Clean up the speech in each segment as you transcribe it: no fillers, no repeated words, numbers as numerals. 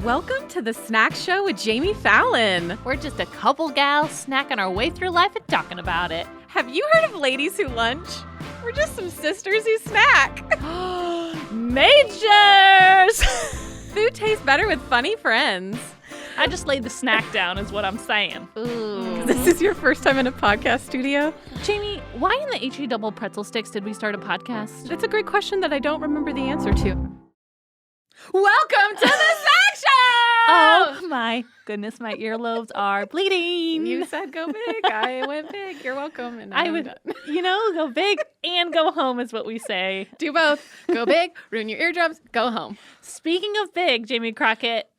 Welcome to the Snack Show with Jami Fallon. We're just a couple gals snacking our way through life and talking about it. Have you heard of ladies who lunch? We're just some sisters who snack. Majors! Food tastes better with funny friends. I just laid the snack down is what I'm saying. Ooh. This is your first time in a podcast studio? Jami, why in the HE double pretzel sticks did we start a podcast? That's a great question that I don't remember the answer to. Welcome to the Snack Show! Oh my goodness, my earlobes are bleeding. You said go big. I went big. You're welcome. And I would, go big and go home is what we say. Do both. Go big, ruin your eardrums, go home. Speaking of big, Jami Crockett,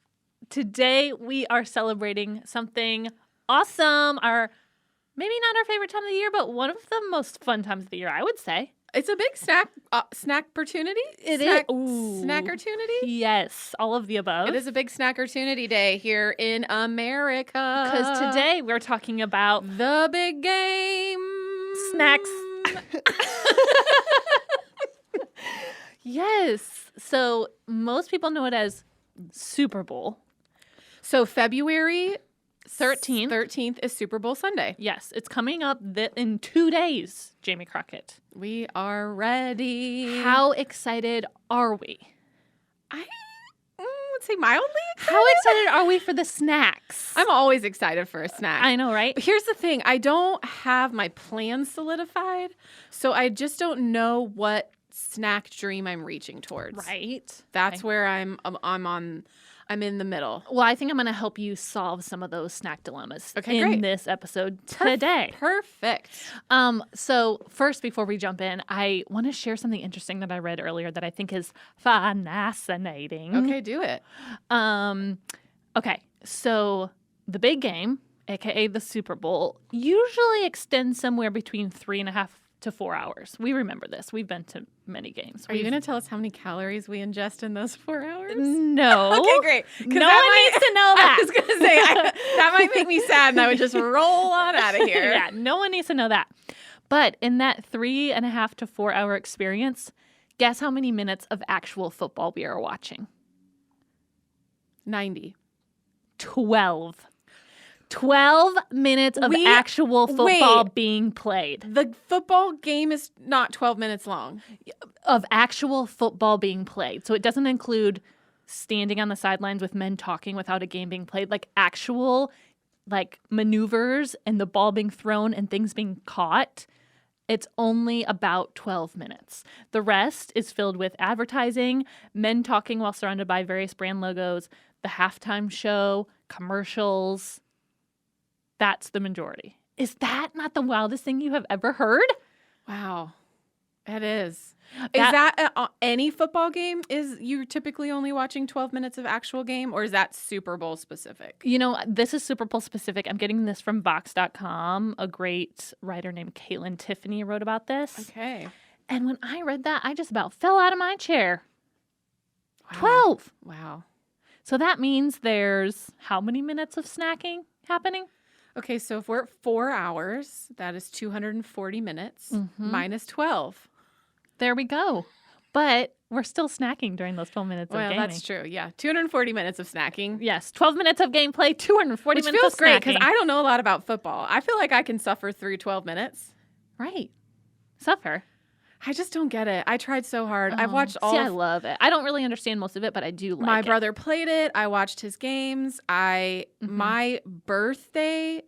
today we are celebrating something awesome. Maybe not our favorite time of the year, but one of the most fun times of the year, I would say. It's a big snack opportunity. It is. Snack opportunity? Yes, all of the above. It is a big snack opportunity day here in America. Because today we're talking about the big game. Snacks. Yes. So most people know it as Super Bowl. So February 13th is Super Bowl Sunday. Yes, it's coming up in 2 days, Jami Crockett. We are ready. How excited are we? I would say mildly excited. How excited are we for the snacks? I'm always excited for a snack. I know, right? But here's the thing. I don't have my plans solidified, so I just don't know what snack dream I'm reaching towards. Right. That's where I'm in the middle. Well, I think I'm going to help you solve some of those snack dilemmas in this episode today. Perfect. So first, before we jump in, I want to share something interesting that I read earlier that I think is fascinating. Okay, do it. Okay, so the big game, aka the Super Bowl, usually extends somewhere between 3.5 to 4 hours. We remember this. We've been to many games. Are you going to tell us how many calories we ingest in those 4 hours? No. Okay, great. No one needs to know that. I was going to say, that might make me sad, and I would just roll on out of here. Yeah, no one needs to know that. But in that 3.5 to 4 hour experience, guess how many minutes of actual football we are watching? 90. 12. 12 minutes of actual football being played. The football game is not 12 minutes long. Of actual football being played. So it doesn't include standing on the sidelines with men talking without a game being played. Like actual maneuvers and the ball being thrown and things being caught. It's only about 12 minutes. The rest is filled with advertising, men talking while surrounded by various brand logos, the halftime show, commercials. That's the majority. Is that not the wildest thing you have ever heard? Wow. It is. Is that any football game? Is you typically only watching 12 minutes of actual game, or is that Super Bowl specific? You know, this is Super Bowl specific. I'm getting this from Vox.com. A great writer named Caitlin Tiffany wrote about this. Okay. And when I read that, I just about fell out of my chair. Wow. 12. Wow. So that means there's how many minutes of snacking happening? Okay, so if we're at 4 hours, that is 240 minutes minus 12. There we go. But we're still snacking during those 12 minutes of gaming. Well, that's true. Yeah, 240 minutes of snacking. Yes, 12 minutes of gameplay, 240 Which minutes feels of great snacking. because I don't know a lot about football. I feel like I can suffer through 12 minutes. Right. Suffer. I just don't get it. I tried so hard. I've watched all. See, I love it. I don't really understand most of it, but I do like it. My brother played it. I watched his games. My birthday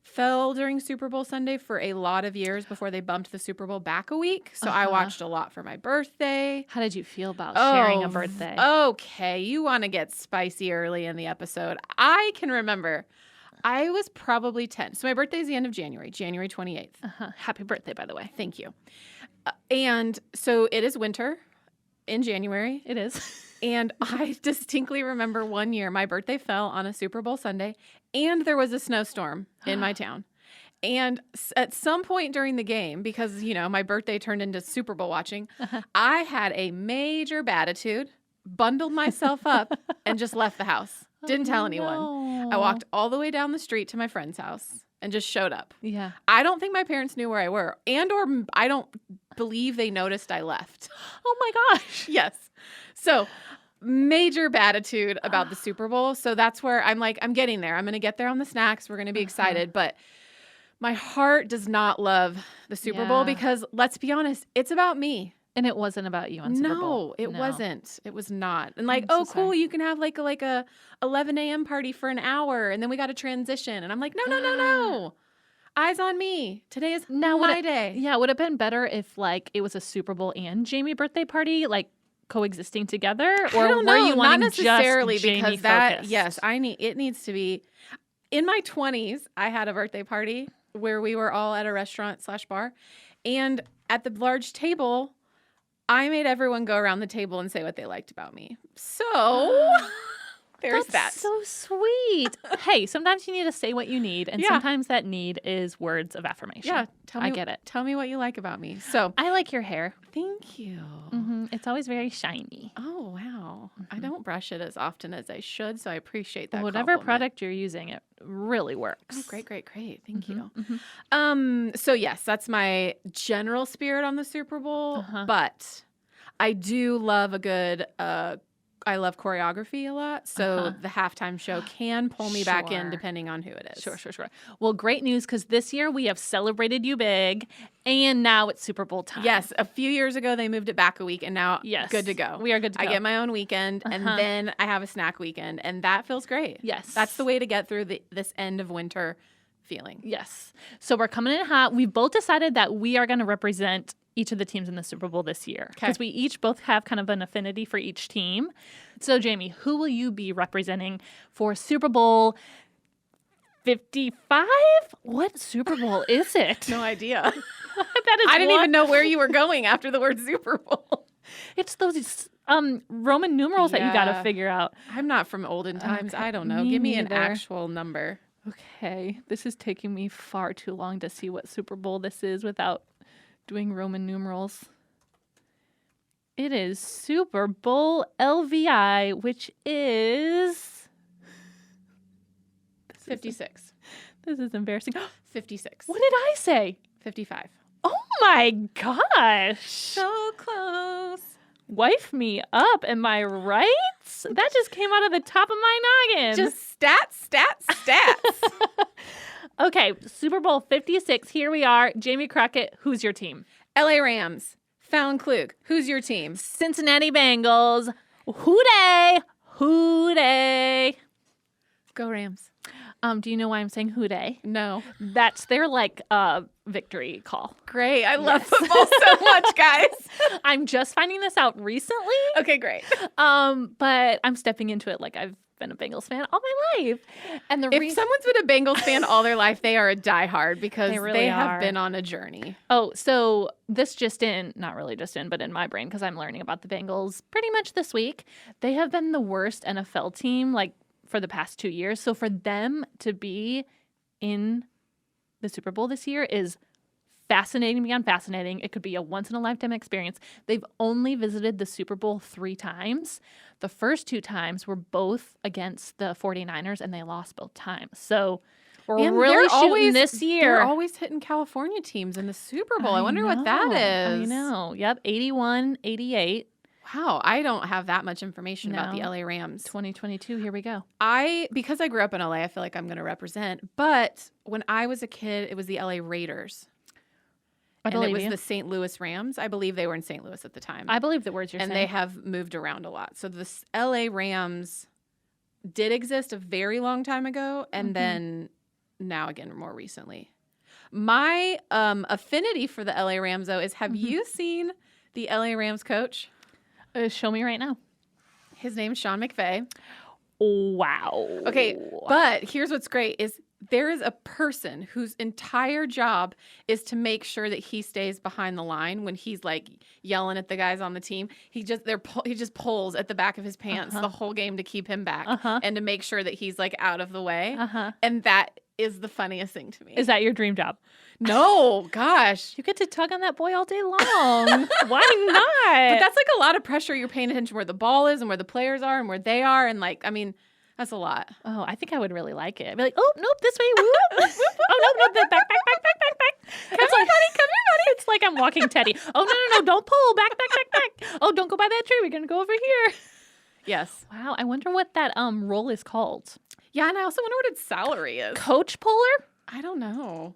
fell during Super Bowl Sunday for a lot of years before they bumped the Super Bowl back a week. So I watched a lot for my birthday. How did you feel about sharing a birthday? Okay, you want to get spicy early in the episode. I can remember I was probably 10. So my birthday is the end of January 28th. Happy birthday, by the way. Thank you. And so it is winter in January. It is. And I distinctly remember one year my birthday fell on a Super Bowl Sunday and there was a snowstorm in my town. And at some point during the game, because, my birthday turned into Super Bowl watching, I had a major batitude, bundled myself up, and just left the house. Didn't tell anyone. No. I walked all the way down the street to my friend's house and just showed up. Yeah. I don't think my parents knew where I were, or I don't believe they noticed I left. Oh my gosh. Yes. So major attitude about the Super Bowl. So that's where I'm like, I'm getting there. I'm going to get there on the snacks. We're going to be excited. But my heart does not love the Super Bowl because, let's be honest, it's about me. And it wasn't about you on Super Bowl. No, it wasn't. It was not. And like, I'm oh, so cool, sorry. you can have like a 11 a.m. party for an hour, and then we got to transition. And I'm like, no. Eyes on me. Today is my day. Yeah, would have been better if like it was a Super Bowl and Jamie birthday party, like coexisting together, or I don't were know, you not wanting necessarily just Jamie because that. focused? Yes, it needs to be. In my 20s, I had a birthday party where we were all at a restaurant/bar, and at the large table, I made everyone go around the table and say what they liked about me. So there's That's that. so sweet. Hey, sometimes you need to say what you need, and sometimes that need is words of affirmation. Yeah, I get it. Tell me what you like about me. So I like your hair. thank you. It's always very shiny. Oh wow, I don't brush it as often as I should, so I appreciate that. Whatever compliment. product you're using, it really works. Oh, great. Thank you. So yes, that's my general spirit on the Super Bowl, but I do love a good I love choreography a lot, so the halftime show can pull me back in depending on who it is. Sure. Well, great news, because this year we have celebrated you big, and now it's Super Bowl time. Yes, a few years ago they moved it back a week, and now good to go. We are good to go. I get my own weekend, and then I have a snack weekend, and that feels great. Yes. That's the way to get through this end of winter feeling. Yes. So we're coming in hot. We've both decided that we are going to represent each of the teams in the Super Bowl this year, because we each both have kind of an affinity for each team. So, Jamie, who will you be representing for Super Bowl 55? What Super Bowl is it? No idea. That is I didn't even know where you were going after the word Super Bowl. It's those Roman numerals that you got to figure out. I'm not from olden times. Okay, I don't know. me Give me an neither. actual number. Okay, this is taking me far too long to see what Super Bowl this is without doing Roman numerals. It is Super Bowl LVI, which is 56. This is embarrassing. 56. What did I say? 55. Oh my gosh. So close. Wife me up, am I right? That just came out of the top of my noggin. Just stats. Okay, Super Bowl 56. Here we are. Jamie Crockett, who's your team? LA Rams. Fallon Klug. Who's your team? Cincinnati Bengals. Hooday! Hooday! Go Rams. Do you know why I'm saying hooday? No. That's their victory call. Great. I love football so much, guys. I'm just finding this out recently. Okay, great. But I'm stepping into it like I've been a Bengals fan all my life. And if someone's been a Bengals fan all their life, they are a diehard because They really they have are. been on a journey. Oh, so this just in, not really just in, but in my brain, because I'm learning about the Bengals pretty much this week. They have been the worst NFL team for the past 2 years. So for them to be in the Super Bowl this year is fascinating beyond fascinating. It could be a once-in-a-lifetime experience. They've only visited the Super Bowl 3 times. The first 2 times were both against the 49ers, and they lost both times. So we're really shooting this year. They're always hitting California teams in the Super Bowl. I wonder what that is. I know. Yep, 81, 88. Wow, I don't have that much information about the LA Rams. 2022, here we go. Because I grew up in LA, I feel like I'm going to represent. But when I was a kid, it was the LA Raiders. And it was the St. Louis Rams. I believe they were in St. Louis at the time. I believe the words you're saying. saying. And they have moved around a lot. So the LA Rams did exist a very long time ago, and then now again more recently. My affinity for the LA Rams, though, is have you seen the LA Rams coach? Show me right now. His name's Sean McVay. Wow. Okay, but here's what's great is there is a person whose entire job is to make sure that he stays behind the line when he's like yelling at the guys on the team. He just pulls at the back of his pants the whole game to keep him back and to make sure that he's like out of the way. And that is the funniest thing to me. Is that your dream job? No, gosh. You get to tug on that boy all day long. Why not? But that's like a lot of pressure. You're paying attention where the ball is and where the players are and where they are. And that's a lot. Oh, I think I would really like it. I'd be like, oh, nope, this way. Whoop. Oh, no, back. Come here, buddy. It's like I'm walking Teddy. Oh, no, don't pull. Back. Oh, don't go by that tree. We're going to go over here. Yes. Wow, I wonder what that role is called. Yeah, and I also wonder what its salary is. Coach puller? I don't know.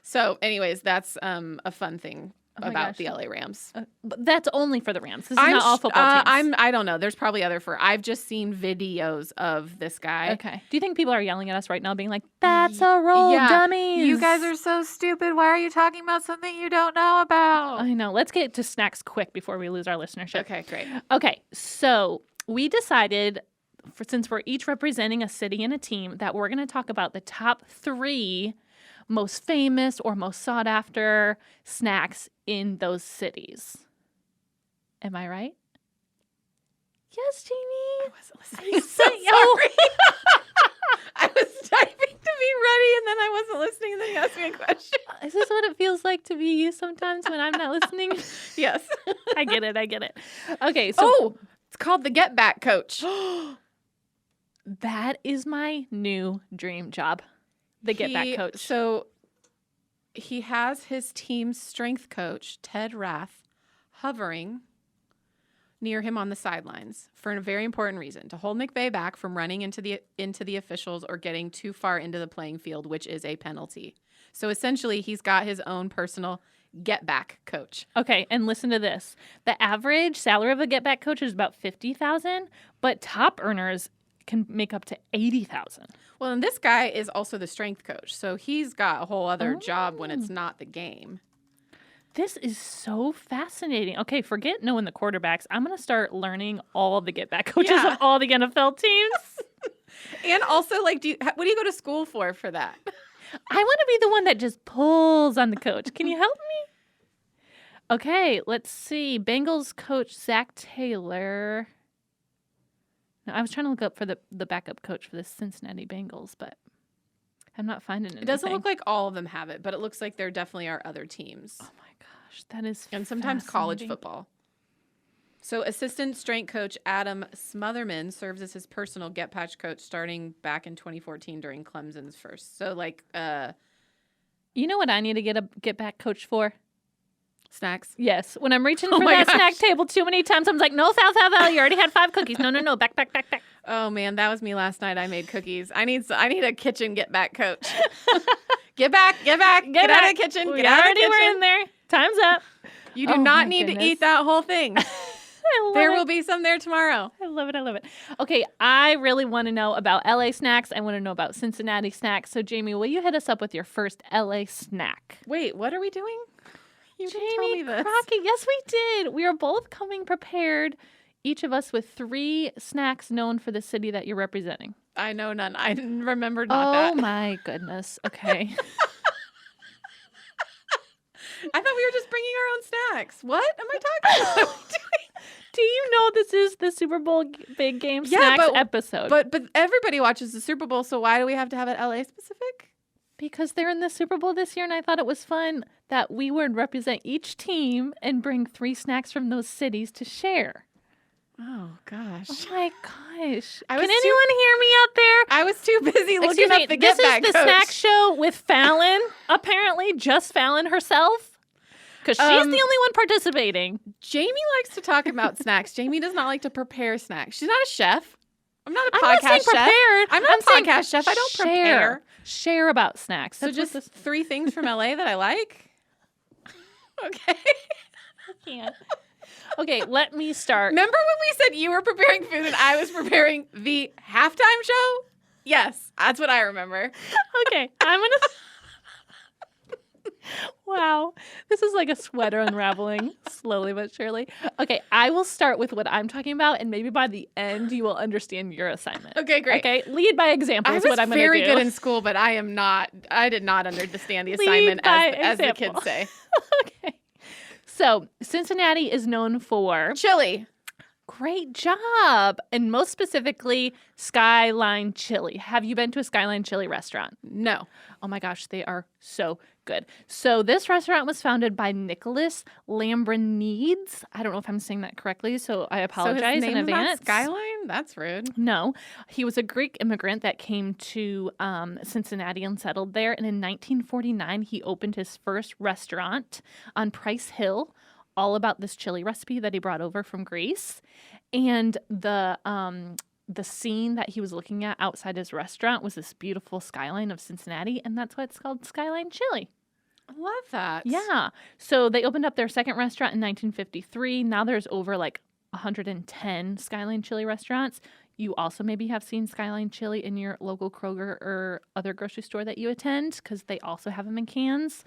So, anyways, that's a fun thing my about gosh. the LA Rams. But that's only for the Rams. This is not all football teams. I don't know. There's probably other I've just seen videos of this guy. Okay. Do you think people are yelling at us right now being like, that's a role, dummies? You guys are so stupid. Why are you talking about something you don't know about? I know. Let's get to snacks quick before we lose our listenership. Okay, great. Okay, so we decided, since we're each representing a city and a team, that we're going to talk about the top 3 most famous or most sought after snacks in those cities. Am I right? Yes, Jamie. I wasn't listening. I'm so sorry. sorry. I was typing to be ready, and then I wasn't listening, and then you asked me a question. Is this what it feels like to be you sometimes when I'm not listening? Yes. I get it. Okay, so it's called the Get Back Coach. that is my new dream job. The Get Back Coach. So he has his team's strength coach, Ted Rath, hovering near him on the sidelines for a very important reason: to hold McVay back from running into the officials or getting too far into the playing field, which is a penalty. So essentially, he's got his own personal Get Back Coach. Okay, and listen to this. The average salary of a Get Back Coach is about $50,000, but top earners can make up to $80,000. Well, and this guy is also the strength coach, so he's got a whole other job when it's not the game. This is so fascinating. Okay, forget knowing the quarterbacks. I'm going to start learning all the Get Back coaches of all the NFL teams. And also, like, what do you go to school for that? I want to be the one that just pulls on the coach. Can you help me? Okay, let's see. Bengals coach Zach Taylor. No, I was trying to look up for the backup coach for the Cincinnati Bengals, but I'm not finding anything. It doesn't look like all of them have it, but it looks like there definitely are other teams. Oh my gosh, that is and sometimes college football. So assistant strength coach Adam Smotherman serves as his personal Get Back coach starting back in 2014 during Clemson's first. So you know what I need to get a Get Back coach for? Snacks. Yes. When I'm reaching for that snack table too many times, I'm like, no, foul. You already had 5 cookies. No. Back. Oh man, that was me last night. I made cookies. I need a kitchen Get Back coach. Get back. Get out of the kitchen. We Get out of the kitchen. We're in there. Time's up. You do not need to eat that whole thing. There will be some there tomorrow. I love it. Okay, I really want to know about LA snacks. I want to know about Cincinnati snacks. So, Jamie, will you hit us up with your first LA snack? Wait, what are we doing? You Jamie didn't tell me this. Crockett, yes, we did. We are both coming prepared, each of us with 3 snacks known for the city that you're representing. I know none. I remembered that. Oh, my goodness. Okay. I thought we were just bringing our own snacks. What am I talking about? What are we doing? Do you know this is the Super Bowl big game snacks episode? But everybody watches the Super Bowl, so why do we have to have it LA specific? Because they're in the Super Bowl this year, and I thought it was fun that we would represent each team and bring 3 snacks from those cities to share. Oh, gosh. Oh, my gosh. Can anyone hear me out there? I was too busy looking up the Get Back This is the snack show with Fallon, apparently, just Fallon herself. Because she's the only one participating. Jamie likes to talk about snacks. Jamie does not like to prepare snacks. She's not a chef. I'm not a I'm podcast not saying chef. Prepared. I'm not a podcast chef. I don't prepare. Share about snacks. So just 3 things from LA that I like? Okay. I can't. Okay, let me start. Remember when we said you were preparing food and I was preparing the halftime show? Yes, that's what I remember. Okay, I'm going to... Wow. This is like a sweater unraveling slowly but surely. Okay, I will start with what I'm talking about, and maybe by the end you will understand your assignment. Okay, great. Okay, lead by example is what I'm going to do. I was very good in school, but I did not understand the assignment as the kids say. Okay. So, Cincinnati is known for... chili. Great job. And most specifically, Skyline Chili. Have you been to a Skyline Chili restaurant? No. Oh my gosh, they are so good. So this restaurant was founded by Nicholas Lambrinides. I don't know if I'm saying that correctly, so I apologize in advance. Skyline? That's rude. No. He was a Greek immigrant that came to Cincinnati and settled there. And in 1949, he opened his first restaurant on Price Hill, all about this chili recipe that he brought over from Greece. And the scene that he was looking at outside his restaurant was this beautiful skyline of Cincinnati, and that's why it's called Skyline Chili. I love that. Yeah. So they opened up their second restaurant in 1953. Now there's over like 110 Skyline Chili restaurants. You also maybe have seen Skyline Chili in your local Kroger or other grocery store that you attend because they also have them in cans.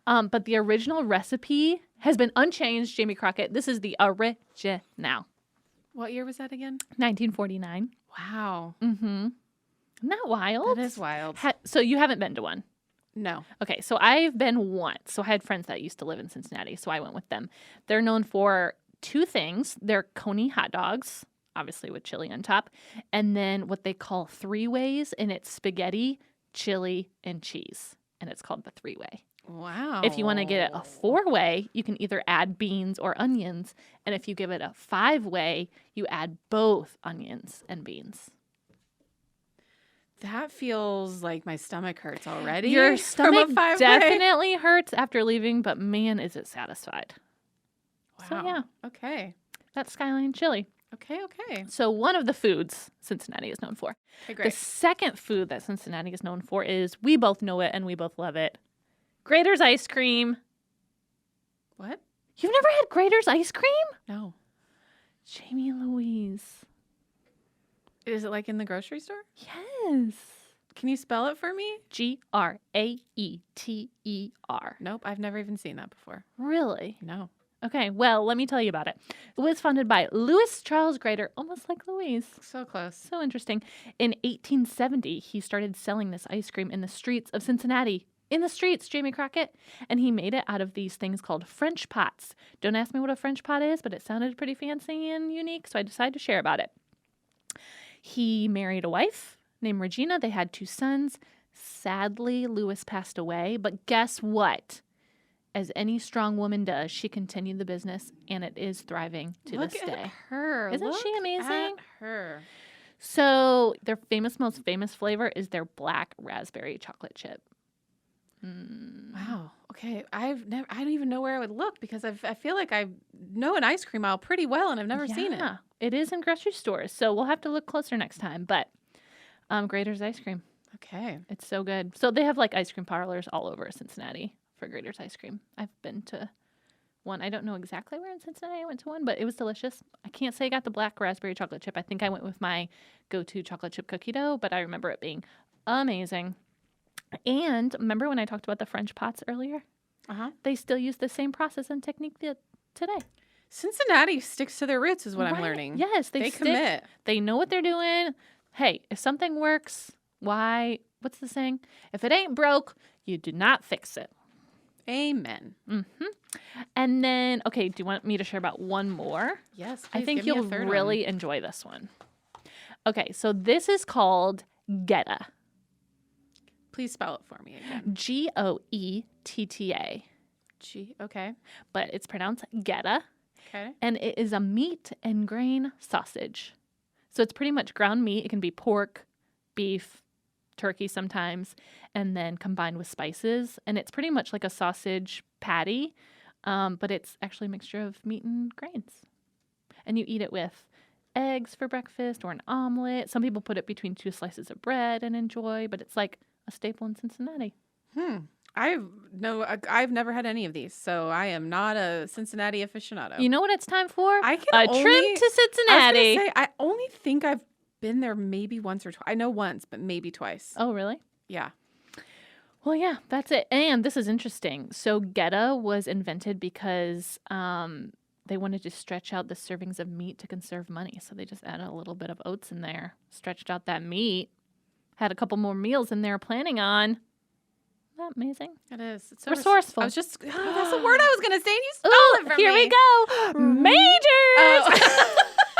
But the original recipe has been unchanged, Jamie Crockett. This is the original. What year was that again? 1949. Wow. Mm-hmm. Isn't that wild? That is wild. So you haven't been to one? No. Okay, so I've been once. So I had friends that used to live in Cincinnati, so I went with them. They're known for two things. They're Coney hot dogs, obviously with chili on top, and then what they call three-ways, and it's spaghetti, chili, and cheese, and it's called the three-way. Wow. If you want to get it a four-way, you can either add beans or onions, and if you give it a five-way, you add both onions and beans. That feels like my stomach hurts already. Your from a stomach five-way. definitely hurts after leaving, but man, is it satisfied. Wow. So yeah, Okay. that's Skyline Chili. Okay. So one of the foods Cincinnati is known for. Okay, The great. second food that Cincinnati is known for is, we both know it and we both love it, Grater's ice cream. What? You've never had Grater's ice cream? No. Jamie Louise. Is it like in the grocery store? Yes. Can you spell it for me? Graeter. Nope, I've never even seen that before. Really? No. Okay, well, let me tell you about it. It was founded by Louis Charles Grater, almost like Louise. So close. So interesting. In 1870, he started selling this ice cream in the streets of Cincinnati. In the streets, Jamie Crockett. And he made it out of these things called French pots. Don't ask me what a French pot is, but it sounded pretty fancy and unique, so I decided to share about it. He married a wife named Regina. They had two sons. Sadly, Louis passed away, but guess what? As any strong woman does, she continued the business, and it is thriving to Look this at day. her. Isn't she Look amazing? At her. So their most famous flavor is their black raspberry chocolate chip. Wow. Okay. I don't even know where I would look because I feel like I know an ice cream aisle pretty well and I've never seen it. Yeah, it is in grocery stores, so we'll have to look closer next time. But Grater's ice cream, Okay. it's so good. So they have like ice cream parlors all over Cincinnati for Grater's ice cream. I've been to one. I don't know exactly where in Cincinnati I went to one, but it was delicious. I can't say I got the black raspberry chocolate chip. I think I went with my go-to chocolate chip cookie dough, but I remember it being amazing. And remember when I talked about the French pots earlier? Uh-huh. They still use the same process and technique today. Cincinnati sticks to their roots is what I'm Right. learning. Yes, They stick. commit. They know what they're doing. Hey, if something works, why? What's the saying? If it ain't broke, you do not fix it. Amen. And then, okay, do you want me to share about one more? Yes. I please think give me a you'll third really enjoy this one. Okay, so this is called Getta. Please spell it for me again. Goetta. Okay. But it's pronounced Getta. Okay. And it is a meat and grain sausage. So it's pretty much ground meat. It can be pork, beef, turkey sometimes, and then combined with spices. And it's pretty much like a sausage patty, but it's actually a mixture of meat and grains. And you eat it with eggs for breakfast or an omelet. Some people put it between two slices of bread and enjoy, but it's like a staple in Cincinnati. I've never had any of these, so I am not a Cincinnati aficionado. You know what it's time for? I can a only, trip to I was Cincinnati. gonna say, I only think I've been there maybe once or twice. I know once, but maybe twice. Oh, really? Yeah. Well, yeah, that's it. And this is interesting. So Getta was invented because they wanted to stretch out the servings of meat to conserve money. So they just added a little bit of oats in there, stretched out that meat, had a couple more meals than they were planning on. Isn't that amazing? It is. It's so Resourceful. I was just, that's the word I was going to say, and you stole Ooh, it from here me. we go. Majors. Oh.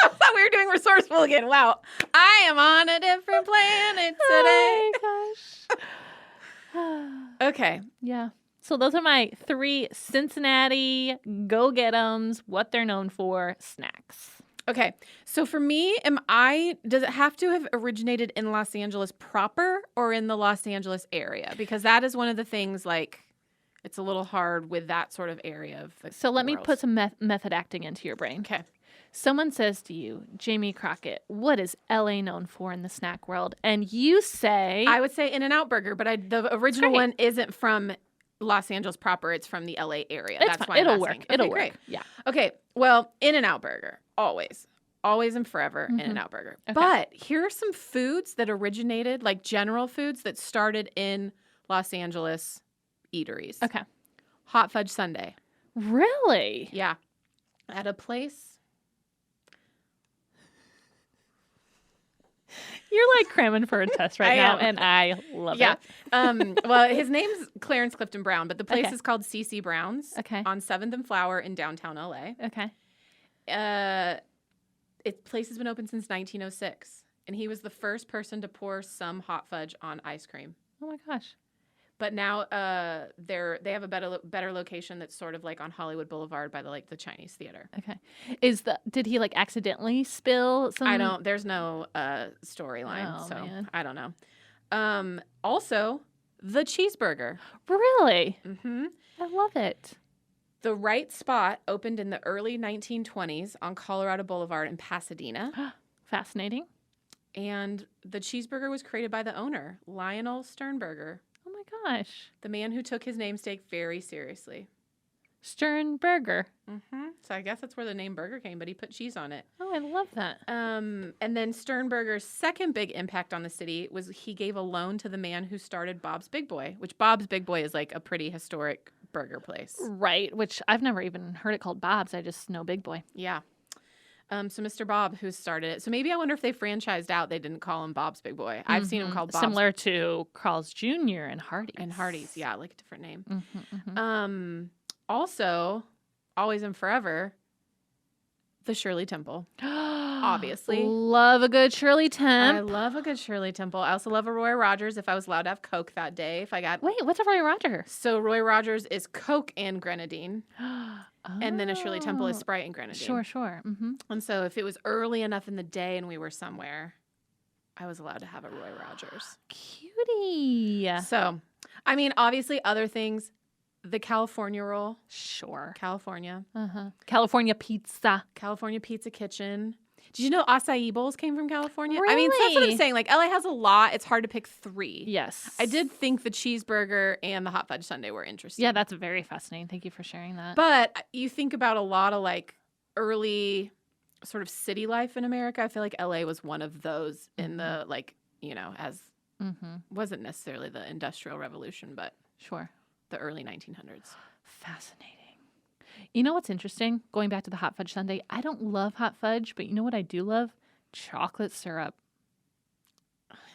I thought we were doing resourceful again. Wow. I am on a different planet today. Oh my gosh. Okay. Yeah. So those are my 3 Cincinnati go-get-'ems, what they're known for, snacks. Okay. So for me, does it have to have originated in Los Angeles proper or in the Los Angeles area? Because that is one of the things, like, it's a little hard with that sort of area of the So let me world. put some method acting into your brain. Okay. Someone says to you, Jamie Crockett, what is LA known for in the snack world? And you say... I would say In-N-Out Burger, but the original one isn't from Los Angeles proper. It's from the LA area. That's why it'll I'm work. asking. It'll Okay, work. great. Yeah. Okay, well, In-N-Out Burger, always. Always and forever, In-N-Out Burger. Okay. But here are some foods that originated, like general foods that started in Los Angeles eateries. Okay. Hot fudge sundae. Really? Yeah. At a place... You're like cramming for a test right now, and I love it. Well, his name's Clarence Clifton Brown, but the place Okay. is called CC Brown's on 7th and Flower in downtown LA. Okay. Its place has been open since 1906, and he was the first person to pour some hot fudge on ice cream. Oh my gosh. But now they have a better location that's sort of like on Hollywood Boulevard by the Chinese Theater. Okay. Did he like accidentally spill some? There's no storyline, so man. I don't know. Also, the cheeseburger. Really? Mm-hmm. I love it. The Right Spot opened in the early 1920s on Colorado Boulevard in Pasadena. Fascinating. And the cheeseburger was created by the owner, Lionel Sternberger, Oh my gosh. the man who took his namesake very seriously. Sternberger. Mm-hmm. So I guess that's where the name burger came, but he put cheese on it. Oh, I love that. And then Sternberger's second big impact on the city was he gave a loan to the man who started Bob's Big Boy, which Bob's Big Boy is like a pretty historic burger place. Right, which I've never even heard it called Bob's. I just know Big Boy. Yeah. So Mr. Bob, who started it. So maybe I wonder if they franchised out, they didn't call him Bob's Big Boy. I've seen him called Bob's. Similar to Carl's Jr. and Hardee's. And Hardee's, yeah, like a different name. Mm-hmm, mm-hmm. Also, always and forever, the Shirley Temple. Obviously. Love a good Shirley Temp. I love a good Shirley Temple. I also love a Roy Rogers if I was allowed to have Coke that day. Wait, what's a Roy Rogers? So Roy Rogers is Coke and grenadine. And then a Shirley Temple is Sprite and grenadine. Sure. Mm-hmm. And so if it was early enough in the day and we were somewhere, I was allowed to have a Roy Rogers. Cutie. So, I mean, obviously other things. The California roll. Sure. California. California pizza. California Pizza Kitchen. Did you know acai bowls came from California? I mean, so that's what I'm Really? saying. Like, LA has a lot. It's hard to pick 3. Yes. I did think the cheeseburger and the hot fudge sundae were interesting. Yeah, that's very fascinating. Thank you for sharing that. But you think about a lot of like early sort of city life in America. I feel like LA was one of those in the like, as wasn't necessarily the Industrial Revolution, but Sure. the early 1900s. Fascinating. You know what's interesting? Going back to the hot fudge sundae, I don't love hot fudge, but you know what I do love? Chocolate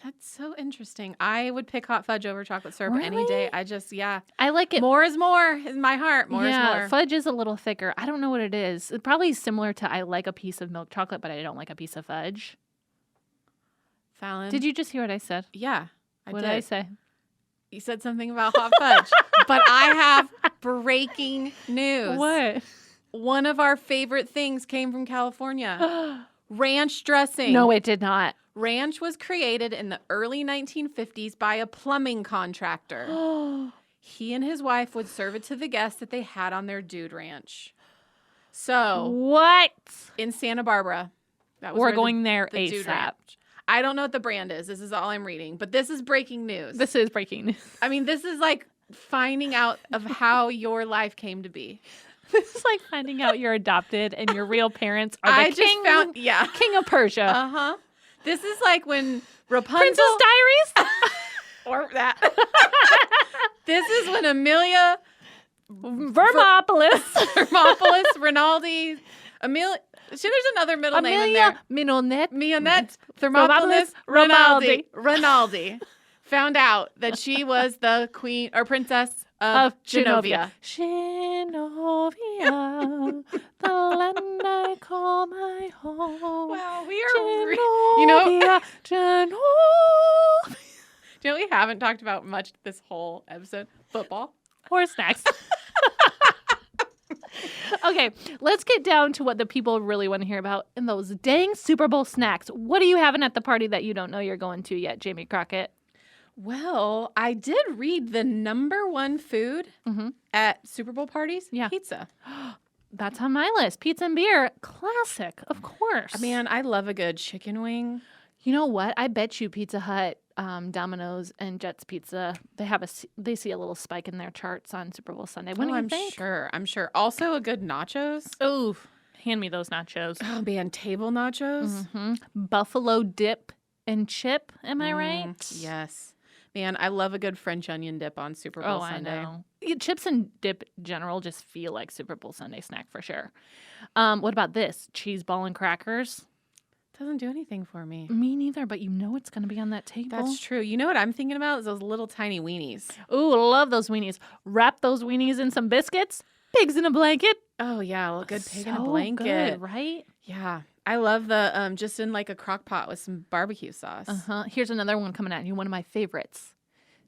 That's so interesting. I would pick hot fudge over chocolate syrup any day. Really? I like it. More is more in my heart. More is more. Fudge is a little thicker. I don't know what it is. It's probably similar to I like a piece of milk chocolate, but I don't like a piece of fudge. Fallon. Did you just hear what I said? Yeah, What did I say? You said something about hot fudge. But I have breaking news. What? One of our favorite things came from California. Ranch dressing. No, it did not. Ranch was created in the early 1950s by a plumbing contractor. He and his wife would serve it to the guests that they had on their dude ranch. So, What? in Santa Barbara, that was We're where going there the dude ASAP. ranch. I don't know what the brand is. This is all I'm reading, but this is breaking news. This is breaking news. I mean, this is like finding out of how your life came to be. This is like finding out you're adopted and your real parents are the king of Persia. Uh-huh. This is like when Rapunzel. Princess Diaries? Or that. This is when Amelia Vermopolis. Rinaldi, Amelia. See, there's another middle name in Amelia there. Minonette. Thermopolis Rinaldi. Rinaldi found out that she was the queen or princess of Genovia. Genovia, the land I call my home. Wow, we are, Genovia, Genovia. Do you know we haven't talked about much this whole episode? Football. Or snacks. Okay, let's get down to what the people really want to hear about in those dang Super Bowl snacks. What are you having at the party that you don't know you're going to yet, Jamie Crockett? Well, I did read the number one food at Super Bowl parties. Yeah. Pizza. That's on my list. Pizza and beer, classic, of course. Man, I love a good chicken wing. You know what? I bet you Pizza Hut, Domino's, and Jets Pizza, they see a little spike in their charts on Super Bowl Sunday. What do you think? I'm sure. Also a good nachos. Oh, hand me those nachos. Oh, man, table nachos. Buffalo dip and chip, am I right? Yes. Man, I love a good French onion dip on Super Bowl Sunday. I know. Yeah, chips and dip in general just feel like Super Bowl Sunday snack for sure. What about this? Cheese ball and crackers? Doesn't do anything for me. Me neither, but you know it's going to be on that table. That's true. You know what I'm thinking about is those little tiny weenies. Ooh, love those weenies. Wrap those weenies in some biscuits. Pigs in a blanket. Oh, yeah. A good pig in a So blanket. good, right? Yeah. I love the just in like a crock pot with some barbecue sauce. Here's another one coming at you. One of my favorites.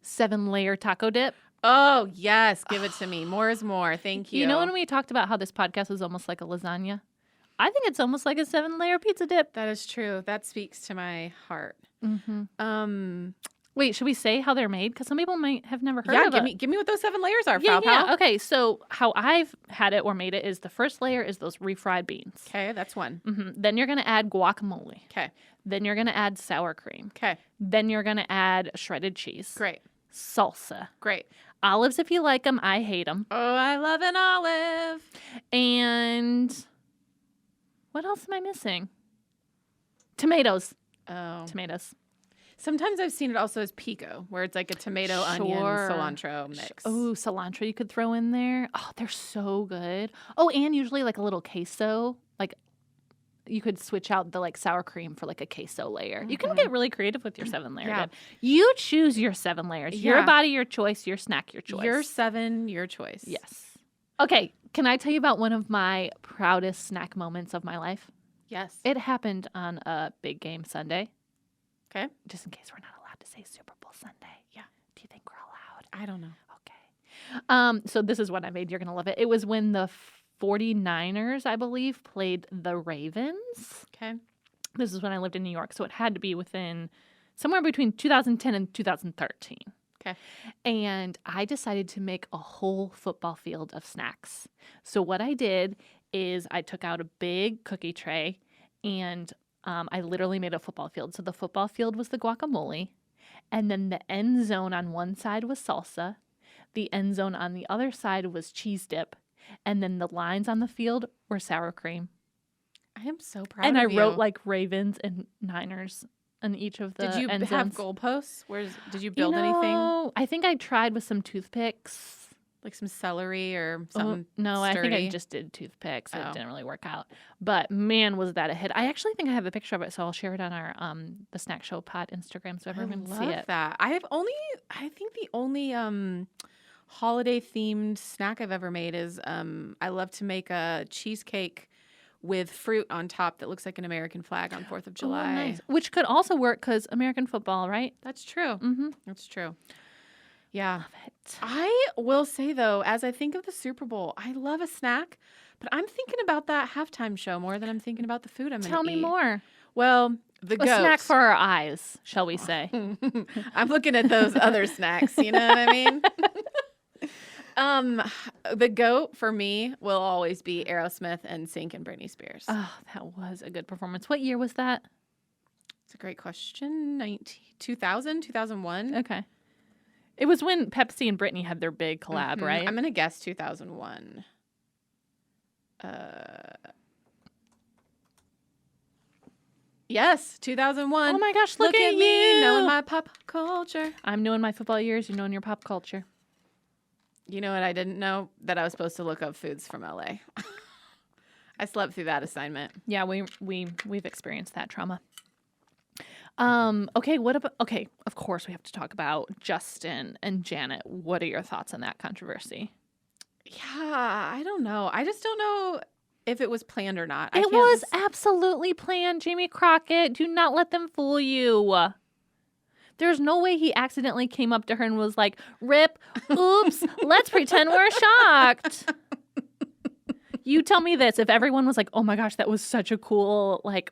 7-layer taco dip. Oh, yes. Give it to me. More is more. Thank you. You know when we talked about how this podcast is almost like a lasagna? I think it's almost like a 7-layer pizza dip. That is true. That speaks to my heart. Wait, should we say how they're made? Because some people might have never heard of it. Give me what those 7 layers are, Yeah, pal. Okay, so how I've had it or made it is the first layer is those refried beans. Okay, that's one. Then you're going to add guacamole. Okay. Then you're going to add sour cream. Okay. Then you're going to add shredded cheese. Great. Salsa. Great. Olives if you like them. I hate them. Oh, I love an olive. And what else am I missing? Tomatoes. Oh. Tomatoes. Sometimes I've seen it also as pico, where it's like a tomato, onion, cilantro mix. Oh, cilantro you could throw in there. Oh, they're so good. Oh, and usually like a little queso. Like you could switch out the like sour cream for like a queso layer. You can get really creative with your 7-layer dip. You choose your 7 layers. Your body, your choice. Your snack, your choice. Your 7, your choice. Yes. Okay, can I tell you about one of my proudest snack moments of my life? Yes. It happened on a big game Sunday. Okay. Just in case we're not allowed to say Super Bowl Sunday. Yeah. Do you think we're allowed? I don't know. Okay. So this is what I made. You're going to love it. It was when the 49ers, I believe, played the Ravens. Okay. This is when I lived in New York. So it had to be within somewhere between 2010 and 2013. Okay. And I decided to make a whole football field of snacks. So what I did is I took out a big cookie tray and I literally made a football field. So the football field was the guacamole. And then the end zone on one side was salsa. The end zone on the other side was cheese dip. And then the lines on the field were sour cream. I am so proud and of I you. wrote like Ravens and Niners on each of the Did you end have zones. goalposts? Did you build anything? I think I tried with some toothpicks. Like some celery or something No, I think I sturdy? just did toothpicks. It Oh. didn't really work out. But man, was that a hit. I actually think I have a picture of it, so I'll share it on our the Snack Show Pod Instagram so everyone can see love it. that. I think the only holiday themed snack I've ever made is I love to make a cheesecake with fruit on top that looks like an American flag on 4th of July. Oh, nice. Which could also work because American football, right? That's true. Mm-hmm. That's true. Yeah. Love it. I will say, though, as I think of the Super Bowl, I love a snack, but I'm thinking about that halftime show more than I'm thinking about the food I'm going to eat. Tell me more. Well, the A goat. snack for our eyes, shall we say. I'm looking at those other snacks, you know what I mean? The goat for me will always be Aerosmith and Sync and Britney Spears. Oh, that was a good performance. What year was that? It's a great question. 2000, 2001? Okay. It was when Pepsi and Britney had their big collab, right? I'm going to guess 2001. Yes, 2001. Oh my gosh, look at me you. knowing my pop culture. I'm knowing my football years, you're knowing your pop culture. You know what I didn't know? That I was supposed to look up foods from LA. I slept through that assignment. Yeah, we've experienced that trauma. Okay, of course we have to talk about Justin and Janet. What are your thoughts on that controversy? Yeah, I don't know. I just don't know if it was planned or not. It was absolutely planned, Jamie Crockett. Do not let them fool you. There's no way he accidentally came up to her and was like, "Rip, oops, let's pretend we're shocked." You tell me this. If everyone was like, oh my gosh, that was such a cool, like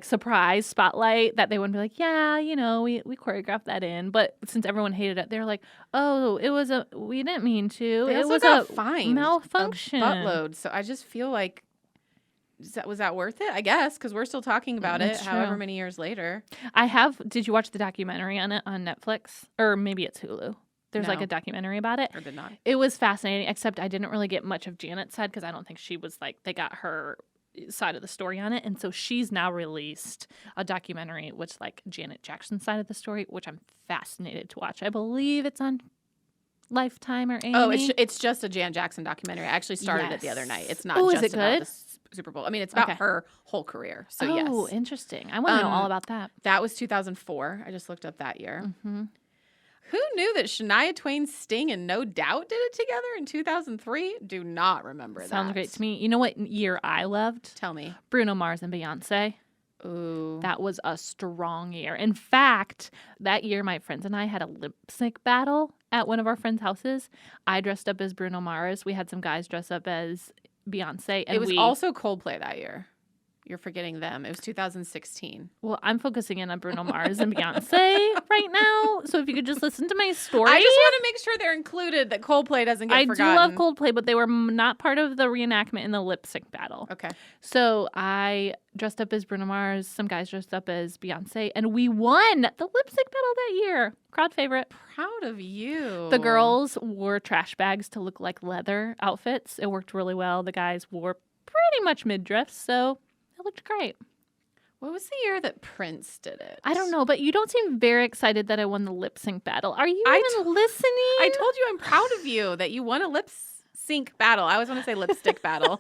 surprise spotlight, that they wouldn't be like, yeah, we choreographed that in. But since everyone hated it, they're like, oh, we didn't mean to. They It also was got a fined malfunction. a buttload. So I just feel like, was that worth it? I guess, because we're still talking about it however many years later. Did you watch the documentary on it on Netflix? Or maybe it's Hulu. There's like No. a documentary about it. Or did not. It was fascinating, except I didn't really get much of Janet's side because I don't think she was like, they got her side of the story on it. And so she's now released a documentary, which like Janet Jackson's side of the story, which I'm fascinated to watch. I believe it's on Lifetime or A&E. Oh, it's just a Jan Jackson documentary. I actually started it the other night. It's not just is it about good? the Super Bowl. I mean, it's about her whole career. So yes. Oh, interesting. I want to know all about that. That was 2004. I just looked up that year. Mm-hmm. Who knew that Shania Twain, Sting, and No Doubt did it together in 2003? Do not remember that. Sounds great to me. You know what year I loved? Tell me. Bruno Mars and Beyonce. Ooh. That was a strong year. In fact, that year my friends and I had a lip sync battle at one of our friends' houses. I dressed up as Bruno Mars. We had some guys dress up as Beyonce. And it was also Coldplay that year. You're forgetting them. It was 2016. Well, I'm focusing in on Bruno Mars and Beyonce right now. So if you could just listen to my story. I just want to make sure they're included, that Coldplay doesn't get forgotten. I do love Coldplay, but they were not part of the reenactment in the lip sync battle. Okay. So I dressed up as Bruno Mars. Some guys dressed up as Beyonce. And we won the lip sync battle that year. Crowd favorite. Proud of you. The girls wore trash bags to look like leather outfits. It worked really well. The guys wore pretty much midriffs. So it looked great. What was the year that Prince did it? I don't know, but you don't seem very excited that I won the lip sync battle. Are you even listening? I told you I'm proud of you that you won a lip sync battle. I always want to say lipstick battle.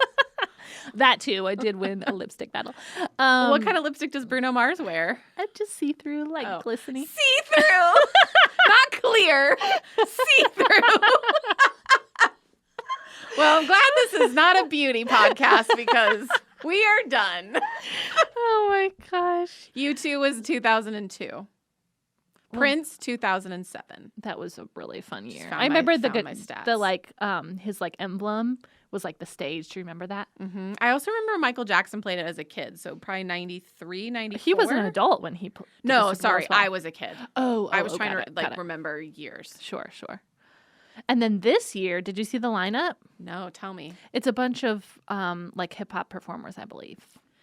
That too. I did win a lipstick battle. What kind of lipstick does Bruno Mars wear? Just see-through, like glistening. See-through! Not clear. See-through. Well, I'm glad this is not a beauty podcast because we are done. Oh my gosh. U2 was 2002. Prince 2007. That was a really fun year. I remember his like emblem was like the stage. Do you remember that? Mm-hmm. I also remember Michael Jackson played it as a kid, so probably 93, 94. He was an adult when he played. No, sorry, I was a kid. I was trying to remember years. Sure. And then this year, did you see the lineup? No, tell me. It's a bunch of like hip hop performers, I believe.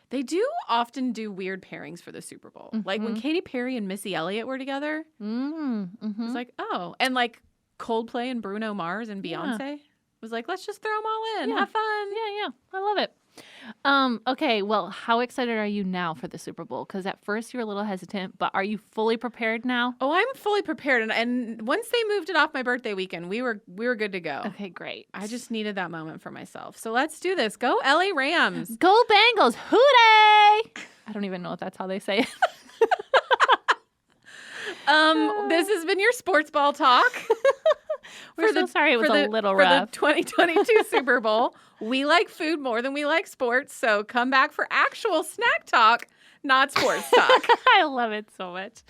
They do often do weird pairings for the Super Bowl. Mm-hmm. Like when Katy Perry and Missy Elliott were together. Mm-hmm. It was like, oh. And like Coldplay and Bruno Mars and Beyonce. It was like, let's just throw them all in. Have fun. Yeah. I love it. Okay, well, how excited are you now for the Super Bowl? Because at first you were a little hesitant, but are you fully prepared now? Oh, I'm fully prepared. And once they moved it off my birthday weekend, we were good to go. Okay, great. I just needed that moment for myself. So let's do this. Go LA Rams. Go Bengals. Hooray! I don't even know if that's how they say it. This has been your sports ball talk. We're so sorry it was a little rough. For the 2022 Super Bowl. We like food more than we like sports, so come back for actual snack talk, not sports talk. I love it so much.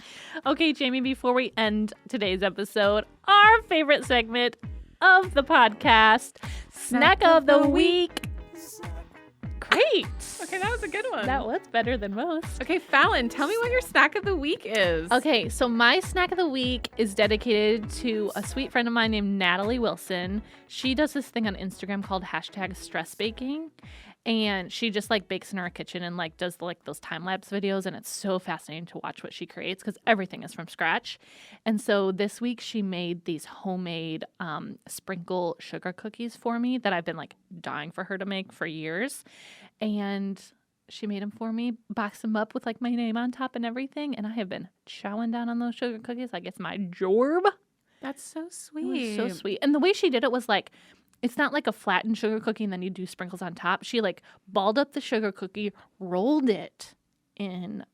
Okay, Jamie, before we end today's episode, our favorite segment of the podcast, Snack of the Week. Great. Okay, that was a good one. That was better than most. Okay, Fallon, tell me what your snack of the week is. Okay, so my snack of the week is dedicated to a sweet friend of mine named Natalie Wilson. She does this thing on Instagram called #stressbaking. And she just like bakes in her kitchen and like does like those time-lapse videos. And it's so fascinating to watch what she creates because everything is from scratch. And so this week she made these homemade sprinkle sugar cookies for me that I've been like dying for her to make for years. And she made them for me, boxed them up with like my name on top and everything. And I have been chowing down on those sugar cookies like it's my job. That's so sweet. It was so sweet. And the way she did it was like, it's not like a flattened sugar cookie and then you do sprinkles on top. She like balled up the sugar cookie, rolled it in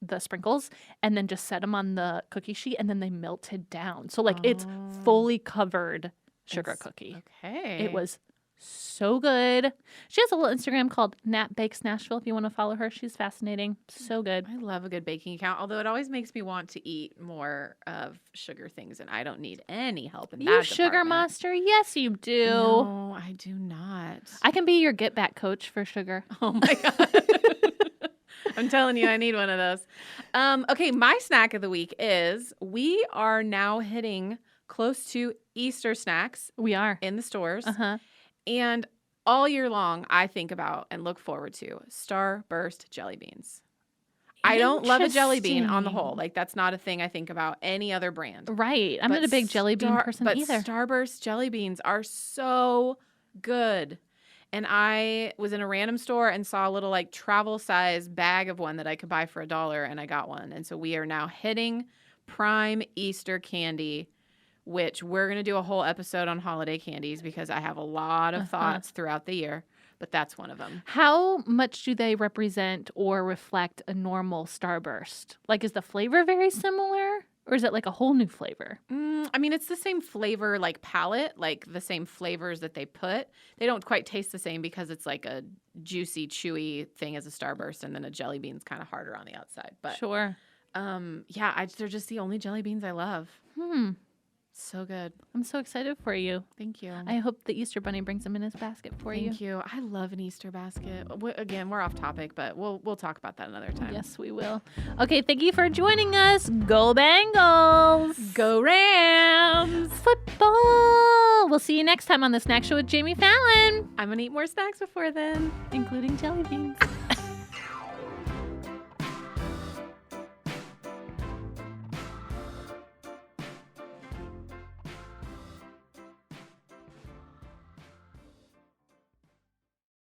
the sprinkles, and then just set them on the cookie sheet, and then they melted down. So like it's fully covered sugar cookie. Okay. It was So good. She has a little Instagram called Nat Bakes Nashville if you want to follow her. She's fascinating. So good. I love a good baking account, although it always makes me want to eat more of sugar things, and I don't need any help in that You sugar department. monster. Yes, you do. No, I do not. I can be your get back coach for sugar. Oh my God. I'm telling you, I need one of those. Okay, my snack of the week is we are now hitting close to Easter snacks We are. in the stores. Uh-huh. And all year long, I think about and look forward to Starburst jelly beans. I don't love a jelly bean on the whole. Like, that's not a thing I think about any other brand. Right. I'm not a big jelly bean person either. But Starburst jelly beans are so good. And I was in a random store and saw a little like travel size bag of one that I could buy for $1, and I got one. And so we are now hitting prime Easter candy, which we're going to do a whole episode on holiday candies because I have a lot of thoughts throughout the year, but that's one of them. How much do they represent or reflect a normal Starburst? Like, is the flavor very similar, or is it like a whole new flavor? I mean, it's the same flavor, like palette, like the same flavors that they put. They don't quite taste the same because it's like a juicy, chewy thing as a Starburst, and then a jelly bean's kind of harder on the outside. But Sure. yeah, they're just the only jelly beans I love. So good. I'm so excited for you. Thank you. I hope the Easter Bunny brings them in his basket for you. Thank you. I love an Easter basket. Again, we're off topic, but we'll talk about that another time. Yes, we will. Okay, thank you for joining us. Go Bengals! Go Rams! Football! We'll see you next time on the Snack Show with Jami Fallon, I'm going to eat more snacks before then. including jelly beans.